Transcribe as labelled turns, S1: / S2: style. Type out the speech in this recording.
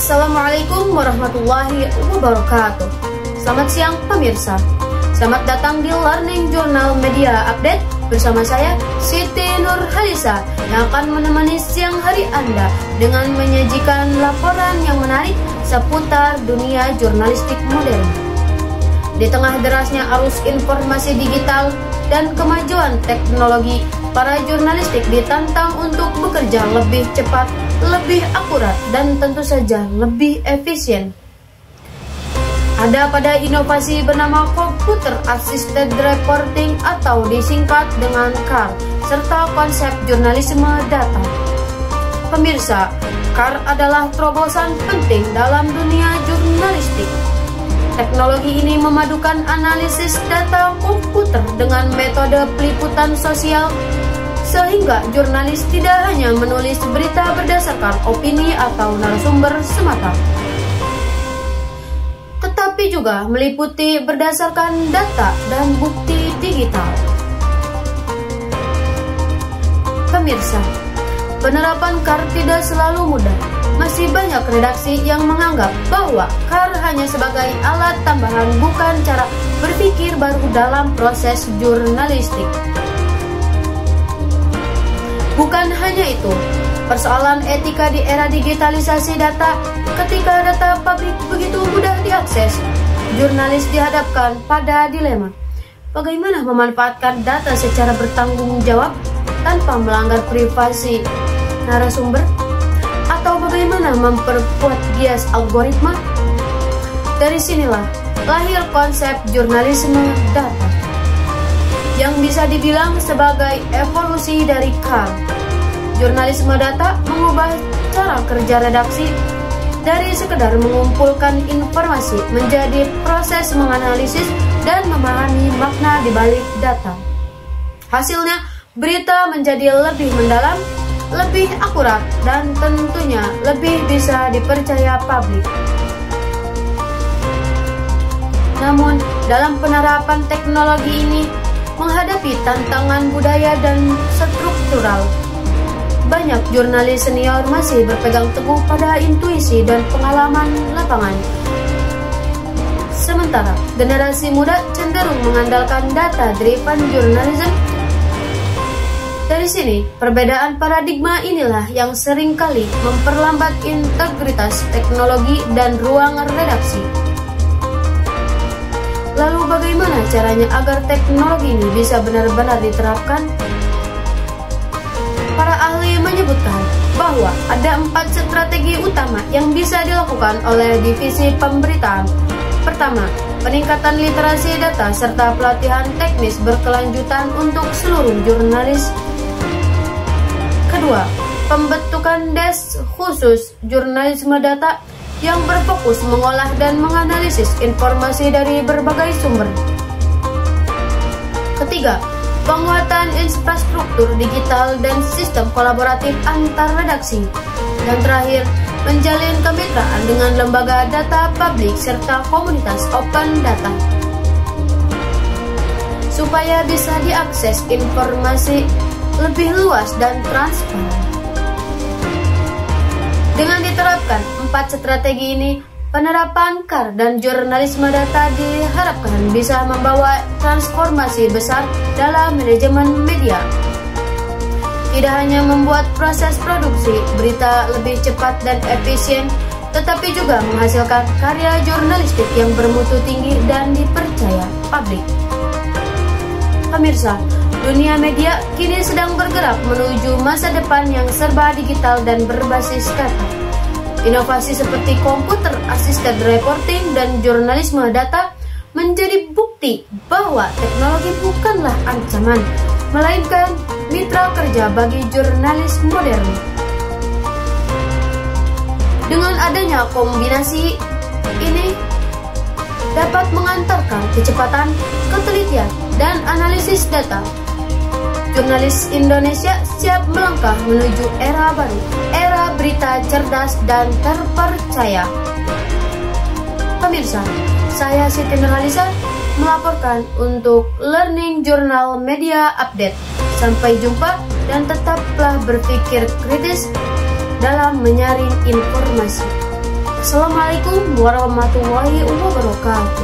S1: Assalamualaikum warahmatullahi wabarakatuh. Selamat siang pemirsa. Selamat datang di Learning Journal Media Update bersama saya Siti Nurhalisa yang akan menemani siang hari Anda dengan menyajikan laporan yang menarik seputar dunia jurnalistik modern. Di tengah derasnya arus informasi digital dan kemajuan teknologi, para jurnalistik ditantang untuk bekerja lebih cepat, lebih akurat, dan tentu saja lebih efisien. Ada pada inovasi bernama Computer Assisted Reporting atau disingkat dengan CAR, serta konsep jurnalisme data. Pemirsa, CAR adalah terobosan penting dalam dunia jurnalistik. Teknologi ini memadukan analisis data komputer dengan metode peliputan sosial, sehingga jurnalis tidak hanya menulis berita berdasarkan opini atau narasumber semata, tetapi juga meliputi berdasarkan data dan bukti digital. Pemirsa, penerapan CAR tidak selalu mudah. Masih banyak redaksi yang menganggap bahwa CAR hanya sebagai alat tambahan, bukan cara berpikir baru dalam proses jurnalistik. Bukan hanya itu, persoalan etika di era digitalisasi data, ketika data publik begitu mudah diakses, jurnalis dihadapkan pada dilema. Bagaimana memanfaatkan data secara bertanggung jawab tanpa melanggar privasi narasumber? Atau bagaimana memperkuat bias algoritma? Dari sinilah lahir konsep jurnalisme data, yang bisa dibilang sebagai evolusi dari CAR. Jurnalisme data mengubah cara kerja redaksi dari sekedar mengumpulkan informasi menjadi proses menganalisis dan memahami makna di balik data. Hasilnya, berita menjadi lebih mendalam, lebih akurat, dan tentunya lebih bisa dipercaya publik. Namun, dalam penerapan teknologi ini, menghadapi tantangan budaya dan struktural, banyak jurnalis senior masih berpegang teguh pada intuisi dan pengalaman lapangan. Sementara generasi muda cenderung mengandalkan data-driven journalism. Dari sini, perbedaan paradigma inilah yang seringkali memperlambat integritas teknologi dan ruang redaksi. Lalu bagaimana caranya agar teknologi ini bisa benar-benar diterapkan? Para ahli menyebutkan bahwa ada 4 strategi utama yang bisa dilakukan oleh divisi pemberitaan. Pertama, peningkatan literasi data serta pelatihan teknis berkelanjutan untuk seluruh jurnalis. Kedua, pembentukan desk khusus jurnalisme data yang berfokus mengolah dan menganalisis informasi dari berbagai sumber. Ketiga, penguatan infrastruktur digital dan sistem kolaboratif antar redaksi. Dan terakhir, menjalin kemitraan dengan lembaga data publik serta komunitas open data, supaya bisa diakses informasi lebih luas dan transparan. Dengan diterapkan 4 strategi ini, penerapan CAR dan jurnalisme data diharapkan bisa membawa transformasi besar dalam manajemen media. Tidak hanya membuat proses produksi berita lebih cepat dan efisien, tetapi juga menghasilkan karya jurnalistik yang bermutu tinggi dan dipercaya publik. Pemirsa, dunia media kini sedang bergerak menuju masa depan yang serba digital dan berbasis data. Inovasi seperti Computer Assisted Reporting dan jurnalisme data menjadi bukti bahwa teknologi bukanlah ancaman, melainkan mitra kerja bagi jurnalis modern. Dengan adanya kombinasi ini, dapat mengantarkan kecepatan, ketelitian, dan analisis data. Jurnalis Indonesia siap melangkah menuju era baru, era berita cerdas dan terpercaya. Pemirsa, saya Siti Nurhalisa melaporkan untuk Learning Journal Media Update. Sampai jumpa dan tetaplah berpikir kritis dalam menyaring informasi. Assalamualaikum warahmatullahi wabarakatuh.